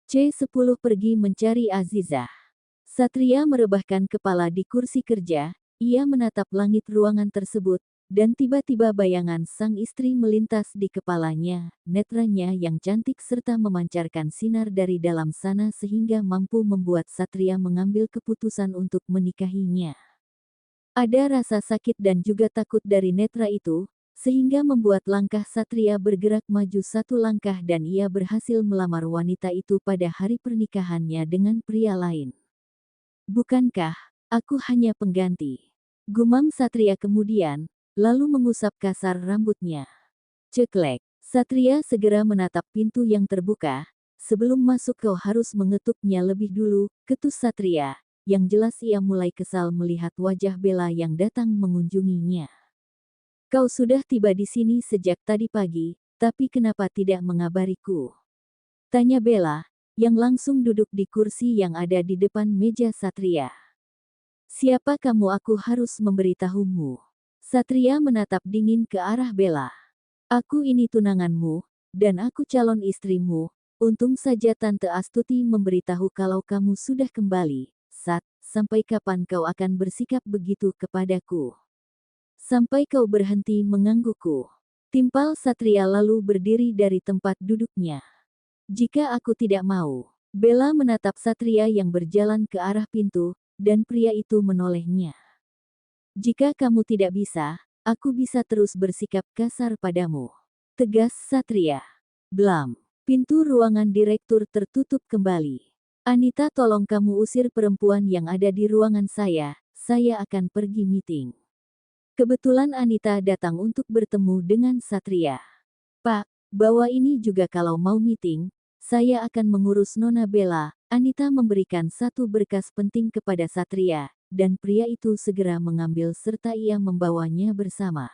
C10 pergi mencari Azizah. Satria merebahkan kepala di kursi kerja, ia menatap langit ruangan tersebut, dan tiba-tiba bayangan sang istri melintas di kepalanya, netranya yang cantik serta memancarkan sinar dari dalam sana sehingga mampu membuat Satria mengambil keputusan untuk menikahinya. Ada rasa sakit dan juga takut dari netra itu, sehingga membuat langkah Satria bergerak maju satu langkah dan ia berhasil melamar wanita itu pada hari pernikahannya dengan pria lain. Bukankah aku hanya pengganti? Gumam Satria kemudian, lalu mengusap kasar rambutnya. Ceklek. Satria segera menatap pintu yang terbuka. Sebelum masuk kau harus mengetuknya lebih dulu, ketus Satria. Yang jelas ia mulai kesal melihat wajah Bella yang datang mengunjunginya. Kau sudah tiba di sini sejak tadi pagi, tapi kenapa tidak mengabariku? Tanya Bella, yang langsung duduk di kursi yang ada di depan meja Satria. Siapa kamu? Aku harus memberitahumu. Satria menatap dingin ke arah Bella. Aku ini tunanganmu, dan aku calon istrimu. Untung saja Tante Astuti memberitahu kalau kamu sudah kembali. Sampai kapan kau akan bersikap begitu kepadaku? Sampai kau berhenti menggangguku. Timpal Satria lalu berdiri dari tempat duduknya. Jika aku tidak mau, Bella menatap Satria yang berjalan ke arah pintu, dan pria itu menolehnya. Jika kamu tidak bisa, aku bisa terus bersikap kasar padamu. Tegas Satria. Blam. Pintu ruangan direktur tertutup kembali. Anita, tolong kamu usir perempuan yang ada di ruangan saya akan pergi meeting. Kebetulan Anita datang untuk bertemu dengan Satria. Pak, bawa ini juga kalau mau meeting. Saya akan mengurus Nona Bella. Anita memberikan satu berkas penting kepada Satria, dan pria itu segera mengambil serta ia membawanya bersama.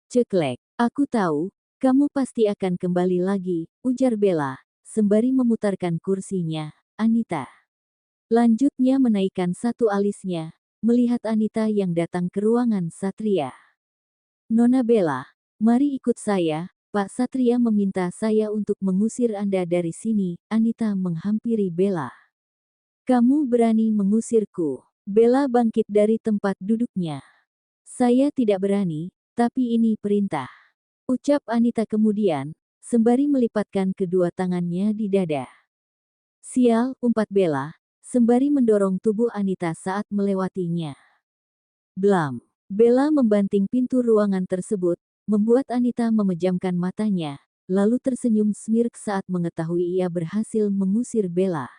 Ceklek, aku tahu, kamu pasti akan kembali lagi, ujar Bella, sembari memutarkan kursinya. Anita. Lanjutnya menaikkan satu alisnya, melihat Anita yang datang ke ruangan Satria. Nona Bella, mari ikut saya. Pak Satria meminta saya untuk mengusir Anda dari sini. Anita menghampiri Bella. Kamu berani mengusirku? Bella bangkit dari tempat duduknya. Saya tidak berani, tapi ini perintah. Ucap Anita kemudian, sembari melipatkan kedua tangannya di dada. Sial, umpat Bella, sembari mendorong tubuh Anita saat melewatinya. Blam. Bella membanting pintu ruangan tersebut, membuat Anita memejamkan matanya, lalu tersenyum smirk saat mengetahui ia berhasil mengusir Bella.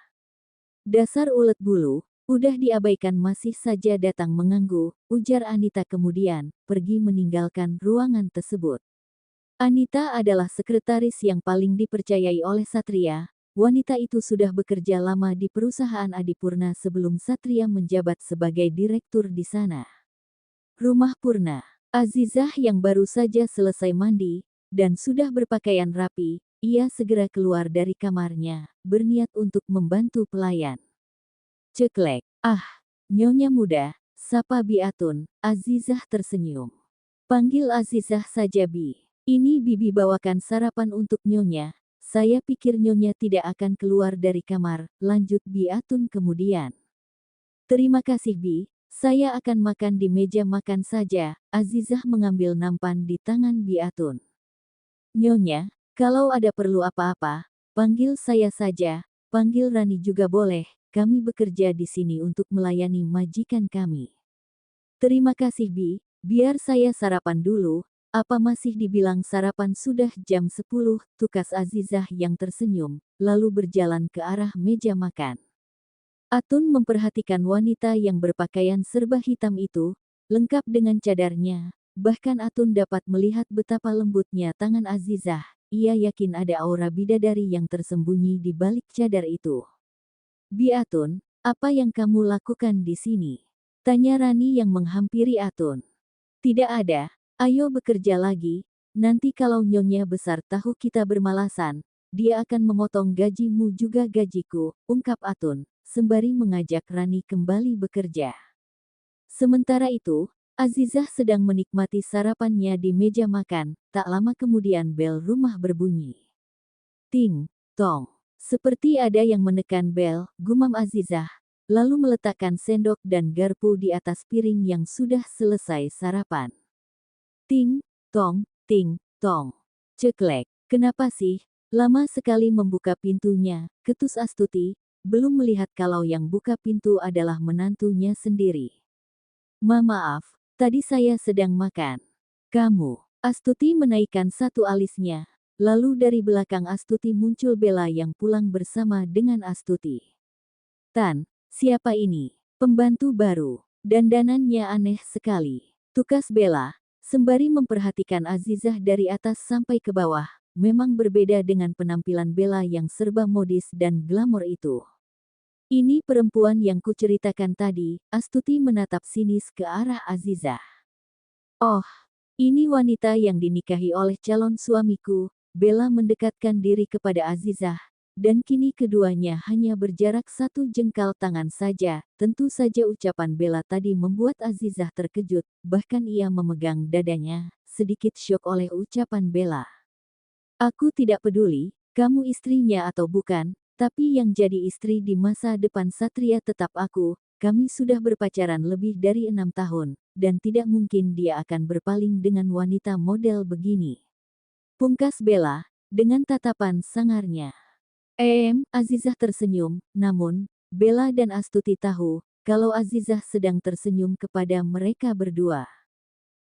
Dasar ulet bulu, udah diabaikan masih saja datang mengganggu, ujar Anita kemudian, pergi meninggalkan ruangan tersebut. Anita adalah sekretaris yang paling dipercayai oleh Satria. Wanita itu sudah bekerja lama di perusahaan Adipurna sebelum Satria menjabat sebagai direktur di sana. Rumah Purna. Azizah yang baru saja selesai mandi, dan sudah berpakaian rapi, ia segera keluar dari kamarnya, berniat untuk membantu pelayan. Ceklek. Ah, Nyonya muda, sapa Bi Atun. Azizah tersenyum. Panggil Azizah saja Bi. Ini Bibi bawakan sarapan untuk Nyonya. Saya pikir Nyonya tidak akan keluar dari kamar, lanjut Bi Atun kemudian. Terima kasih Bi. Saya akan makan di meja makan saja. Azizah mengambil nampan di tangan Bi Atun. Nyonya, kalau ada perlu apa-apa, panggil saya saja, panggil Rani juga boleh, kami bekerja di sini untuk melayani majikan kami. Terima kasih Bi, biar saya sarapan dulu, apa masih dibilang sarapan sudah jam 10, tukas Azizah yang tersenyum, lalu berjalan ke arah meja makan. Atun memperhatikan wanita yang berpakaian serba hitam itu, lengkap dengan cadarnya. Bahkan Atun dapat melihat betapa lembutnya tangan Azizah. Ia yakin ada aura bidadari yang tersembunyi di balik cadar itu. Bi Atun, apa yang kamu lakukan di sini? Tanya Rani yang menghampiri Atun. Tidak ada, ayo bekerja lagi. Nanti kalau Nyonya besar tahu kita bermalasan, dia akan memotong gajimu juga gajiku, ungkap Atun, sembari mengajak Rani kembali bekerja. Sementara itu, Azizah sedang menikmati sarapannya di meja makan, tak lama kemudian bel rumah berbunyi. Ting, tong. Seperti ada yang menekan bel, gumam Azizah, lalu meletakkan sendok dan garpu di atas piring yang sudah selesai sarapan. Ting, tong, ting, tong. Ceklek, kenapa sih? Lama sekali membuka pintunya, ketus Astuti, belum melihat kalau yang buka pintu adalah menantunya sendiri. Maaf, tadi saya sedang makan. Kamu, Astuti menaikkan satu alisnya. Lalu dari belakang Astuti muncul Bella yang pulang bersama dengan Astuti. Tan, siapa ini? Pembantu baru. Dandanannya aneh sekali. Tukas Bella, sembari memperhatikan Azizah dari atas sampai ke bawah. Memang berbeda dengan penampilan Bella yang serba modis dan glamor itu. Ini perempuan yang kuceritakan tadi, Astuti menatap sinis ke arah Azizah. Oh, ini wanita yang dinikahi oleh calon suamiku. Bella mendekatkan diri kepada Azizah, dan kini keduanya hanya berjarak 1 jengkal tangan saja. Tentu saja ucapan Bella tadi membuat Azizah terkejut, bahkan ia memegang dadanya, sedikit syok oleh ucapan Bella. Aku tidak peduli, kamu istrinya atau bukan, tapi yang jadi istri di masa depan Satria tetap aku. Kami sudah berpacaran lebih dari 6 tahun, dan tidak mungkin dia akan berpaling dengan wanita model begini. Pungkas Bella, dengan tatapan sangarnya. Azizah tersenyum, namun, Bella dan Astuti tahu, kalau Azizah sedang tersenyum kepada mereka berdua.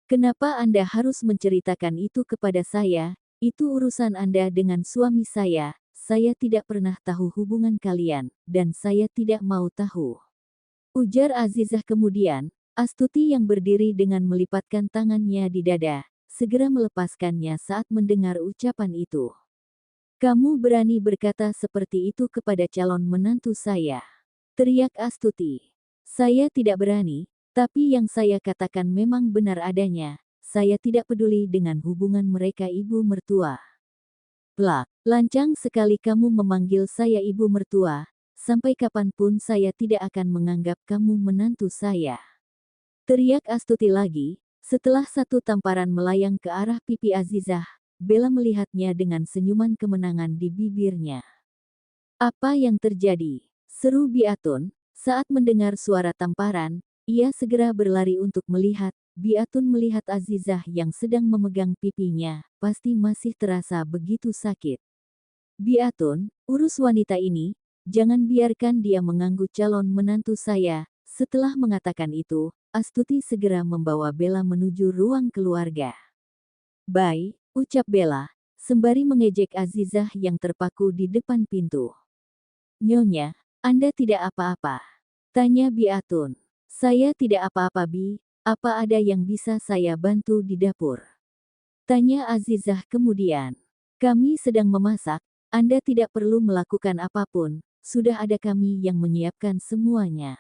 Kenapa Anda harus menceritakan itu kepada saya? Itu urusan Anda dengan suami saya tidak pernah tahu hubungan kalian, dan saya tidak mau tahu. Ujar Azizah kemudian. Astuti yang berdiri dengan melipatkan tangannya di dada, segera melepaskannya saat mendengar ucapan itu. Kamu berani berkata seperti itu kepada calon menantu saya? Teriak Astuti. Saya tidak berani, tapi yang saya katakan memang benar adanya. Saya tidak peduli dengan hubungan mereka ibu mertua. Plak, lancang sekali kamu memanggil saya ibu mertua. Sampai kapanpun saya tidak akan menganggap kamu menantu saya. Teriak Astuti lagi, setelah satu tamparan melayang ke arah pipi Azizah, Bella melihatnya dengan senyuman kemenangan di bibirnya. Apa yang terjadi? Seru Biatun, saat mendengar suara tamparan, ia segera berlari untuk melihat. Biatun melihat Azizah yang sedang memegang pipinya, pasti masih terasa begitu sakit. Biatun, urus wanita ini, jangan biarkan dia mengganggu calon menantu saya. Setelah mengatakan itu, Astuti segera membawa Bella menuju ruang keluarga. Bye, ucap Bella, sembari mengejek Azizah yang terpaku di depan pintu. Nyonya, Anda tidak apa-apa? Tanya Biatun. Saya tidak apa-apa Bi, apa ada yang bisa saya bantu di dapur? Tanya Azizah kemudian. Kami sedang memasak, Anda tidak perlu melakukan apapun, sudah ada kami yang menyiapkan semuanya.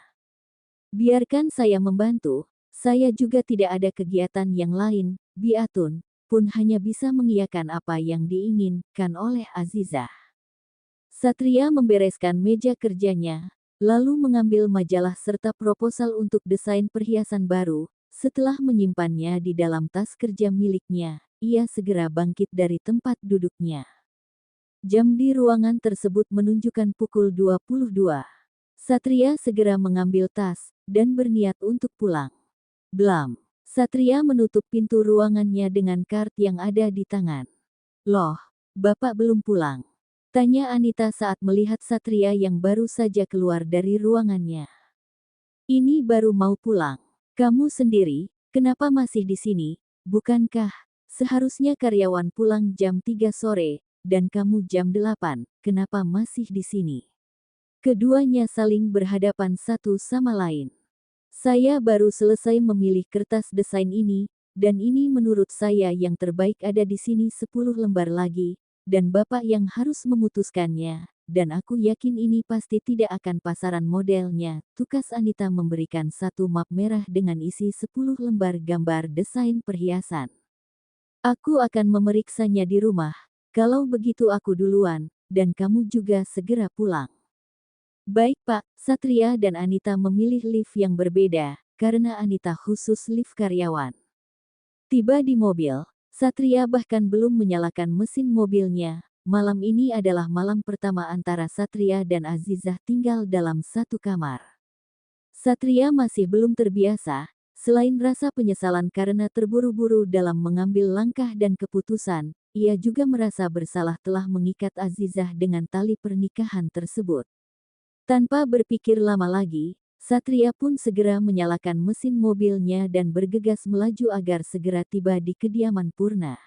Biarkan saya membantu, saya juga tidak ada kegiatan yang lain. Biatun pun hanya bisa mengiyakan apa yang diinginkan oleh Azizah. Satria membereskan meja kerjanya, lalu mengambil majalah serta proposal untuk desain perhiasan baru. Setelah menyimpannya di dalam tas kerja miliknya, ia segera bangkit dari tempat duduknya. Jam di ruangan tersebut menunjukkan pukul 22. Satria segera mengambil tas, dan berniat untuk pulang. Blam. Satria menutup pintu ruangannya dengan kart yang ada di tangan. Loh, Bapak belum pulang? Tanya Anita saat melihat Satria yang baru saja keluar dari ruangannya. Ini baru mau pulang. Kamu sendiri, kenapa masih di sini? Bukankah seharusnya karyawan pulang jam 3 sore, dan kamu jam 8, kenapa masih di sini? Keduanya saling berhadapan satu sama lain. Saya baru selesai memilih kertas desain ini, dan ini menurut saya yang terbaik ada di sini 10 lembar lagi, dan Bapak yang harus memutuskannya, dan aku yakin ini pasti tidak akan pasaran modelnya. Tukas Anita memberikan satu map merah dengan isi 10 lembar gambar desain perhiasan. Aku akan memeriksanya di rumah, kalau begitu aku duluan, dan kamu juga segera pulang. Baik Pak, Satria dan Anita memilih lift yang berbeda, karena Anita khusus lift karyawan. Tiba di mobil, Satria bahkan belum menyalakan mesin mobilnya, malam ini adalah malam pertama antara Satria dan Azizah tinggal dalam satu kamar. Satria masih belum terbiasa, selain rasa penyesalan karena terburu-buru dalam mengambil langkah dan keputusan, ia juga merasa bersalah telah mengikat Azizah dengan tali pernikahan tersebut. Tanpa berpikir lama lagi, Satria pun segera menyalakan mesin mobilnya dan bergegas melaju agar segera tiba di kediaman Purna.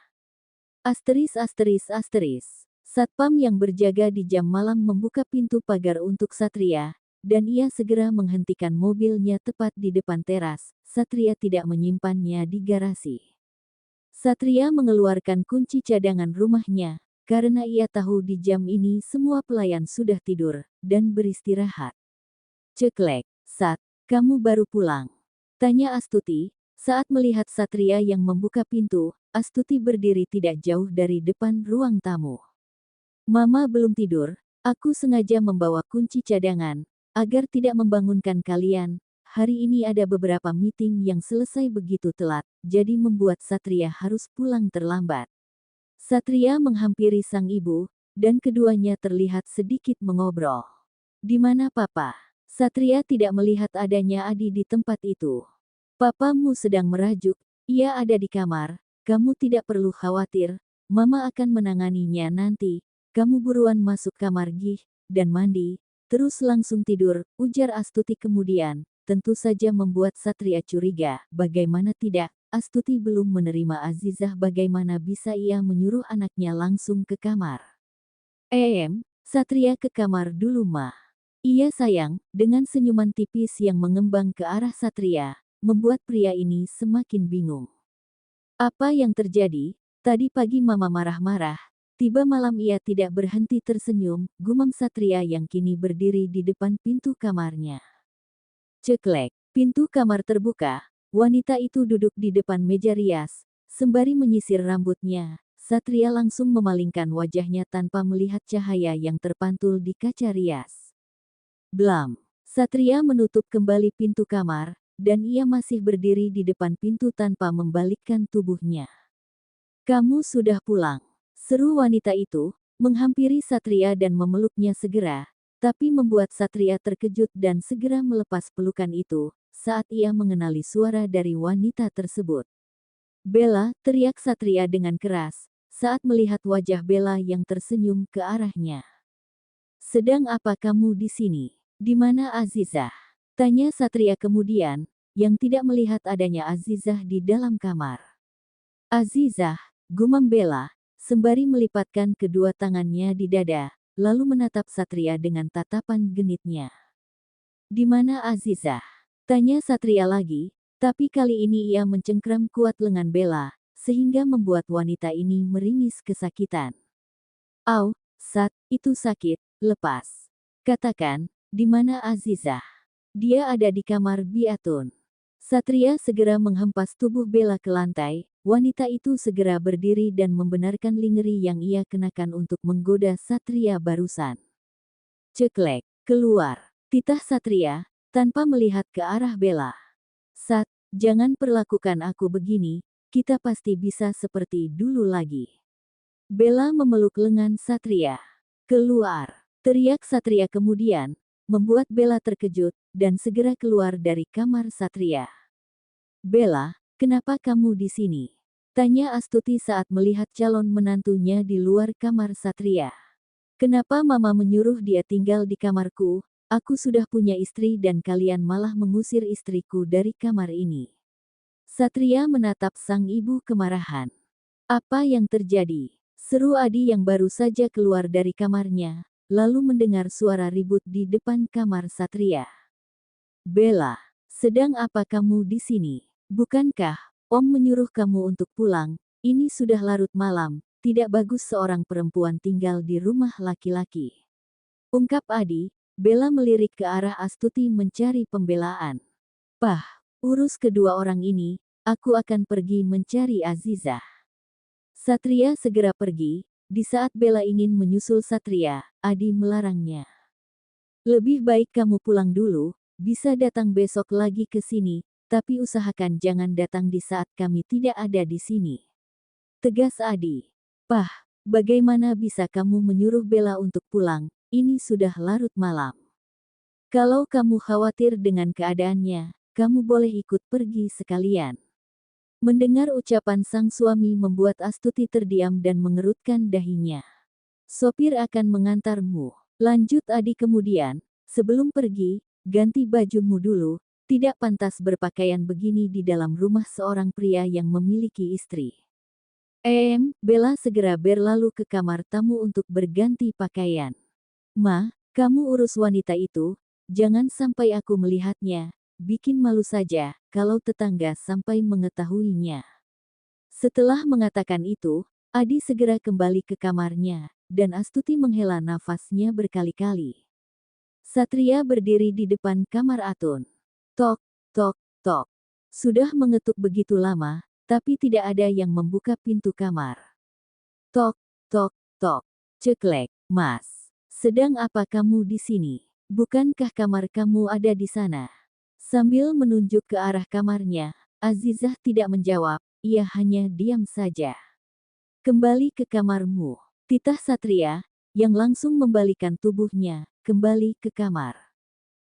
Asteris asteris asteris. Satpam yang berjaga di jam malam membuka pintu pagar untuk Satria, dan ia segera menghentikan mobilnya tepat di depan teras. Satria tidak menyimpannya di garasi. Satria mengeluarkan kunci cadangan rumahnya, karena ia tahu di jam ini semua pelayan sudah tidur dan beristirahat. Ceklek. "Sat, kamu baru pulang?" tanya Astuti, saat melihat Satria yang membuka pintu. Astuti berdiri tidak jauh dari depan ruang tamu. "Mama belum tidur, aku sengaja membawa kunci cadangan, agar tidak membangunkan kalian. Hari ini ada beberapa meeting yang selesai begitu telat, jadi membuat Satria harus pulang terlambat." Satria menghampiri sang ibu, dan keduanya terlihat sedikit mengobrol. "Di mana Papa?" Satria tidak melihat adanya Adi di tempat itu. "Papamu sedang merajuk, ia ada di kamar, kamu tidak perlu khawatir, Mama akan menanganinya nanti, kamu buruan masuk kamar Gih, dan mandi, terus langsung tidur," ujar Astuti kemudian, tentu saja membuat Satria curiga, bagaimana tidak, Astuti belum menerima Azizah, bagaimana bisa ia menyuruh anaknya langsung ke kamar. Satria ke kamar dulu Ma. Iya sayang, dengan senyuman tipis yang mengembang ke arah Satria, membuat pria ini semakin bingung. Apa yang terjadi? Tadi pagi Mama marah-marah, tiba malam ia tidak berhenti tersenyum, gumam Satria yang kini berdiri di depan pintu kamarnya. Ceklek, pintu kamar terbuka, wanita itu duduk di depan meja rias, sembari menyisir rambutnya. Satria langsung memalingkan wajahnya tanpa melihat cahaya yang terpantul di kaca rias. Blam. Satria menutup kembali pintu kamar, dan ia masih berdiri di depan pintu tanpa membalikkan tubuhnya. "Kamu sudah pulang," seru wanita itu, menghampiri Satria dan memeluknya segera, tapi membuat Satria terkejut dan segera melepas pelukan itu, saat ia mengenali suara dari wanita tersebut. "Bella," teriak Satria dengan keras, saat melihat wajah Bella yang tersenyum ke arahnya. "Sedang apa kamu di sini? Di mana Azizah?" tanya Satria kemudian, yang tidak melihat adanya Azizah di dalam kamar. "Azizah," gumam Bella, sembari melipatkan kedua tangannya di dada, lalu menatap Satria dengan tatapan genitnya. "Di mana Azizah?" tanya Satria lagi, tapi kali ini ia mencengkram kuat lengan Bella, sehingga membuat wanita ini meringis kesakitan. "Au, Sat, itu sakit, lepas. Katakan, di mana Azizah?" "Dia ada di kamar Biatun." Satria segera menghempas tubuh Bella ke lantai, wanita itu segera berdiri dan membenarkan lingeri yang ia kenakan untuk menggoda Satria barusan. Ceklek, keluar, titah Satria, tanpa melihat ke arah Bella. "Sat, jangan perlakukan aku begini, kita pasti bisa seperti dulu lagi." Bella memeluk lengan Satria. "Keluar!" teriak Satria kemudian, membuat Bella terkejut, dan segera keluar dari kamar Satria. "Bella, kenapa kamu di sini?" tanya Astuti saat melihat calon menantunya di luar kamar Satria. "Kenapa Mama menyuruh dia tinggal di kamarku? Aku sudah punya istri dan kalian malah mengusir istriku dari kamar ini." Satria menatap sang ibu kemarahan. "Apa yang terjadi?" seru Adi yang baru saja keluar dari kamarnya, lalu mendengar suara ribut di depan kamar Satria. "Bella, sedang apa kamu di sini? Bukankah Om menyuruh kamu untuk pulang? Ini sudah larut malam, tidak bagus seorang perempuan tinggal di rumah laki-laki," ungkap Adi. Bella melirik ke arah Astuti mencari pembelaan. "Pah, urus kedua orang ini, aku akan pergi mencari Azizah." Satria segera pergi. Di saat Bella ingin menyusul Satria, Adi melarangnya. "Lebih baik kamu pulang dulu, bisa datang besok lagi ke sini, tapi usahakan jangan datang di saat kami tidak ada di sini," tegas Adi. "Pah, Bagaimana bisa kamu menyuruh Bella untuk pulang? Ini sudah larut malam. Kalau kamu khawatir dengan keadaannya, kamu boleh ikut pergi sekalian. Mendengar ucapan sang suami membuat Astuti terdiam dan mengerutkan dahinya. Sopir akan mengantarmu. Lanjut Adi kemudian, sebelum pergi, ganti bajumu dulu, tidak pantas berpakaian begini di dalam rumah seorang pria yang memiliki istri. Bella segera berlalu ke kamar tamu untuk berganti pakaian. Ma, kamu urus wanita itu, jangan sampai aku melihatnya, bikin malu saja, kalau tetangga sampai mengetahuinya. Setelah mengatakan itu, Adi segera kembali ke kamarnya, dan Astuti menghela nafasnya berkali-kali. Satria berdiri di depan kamar Atun. Tok, tok, tok. Sudah mengetuk begitu lama, tapi tidak ada yang membuka pintu kamar. Tok, tok, tok. Ceklek, Mas. Sedang apa kamu di sini? Bukankah kamar kamu ada di sana? Sambil menunjuk ke arah kamarnya, Azizah tidak menjawab, ia hanya diam saja. Kembali ke kamarmu, titah Satria, yang langsung membalikan tubuhnya, kembali ke kamar.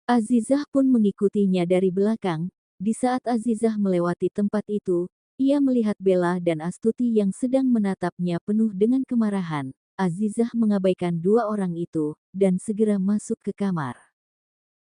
Azizah pun mengikutinya dari belakang. Di saat Azizah melewati tempat itu, ia melihat Bella dan Astuti yang sedang menatapnya penuh dengan kemarahan. Azizah mengabaikan dua orang itu, dan segera masuk ke kamar.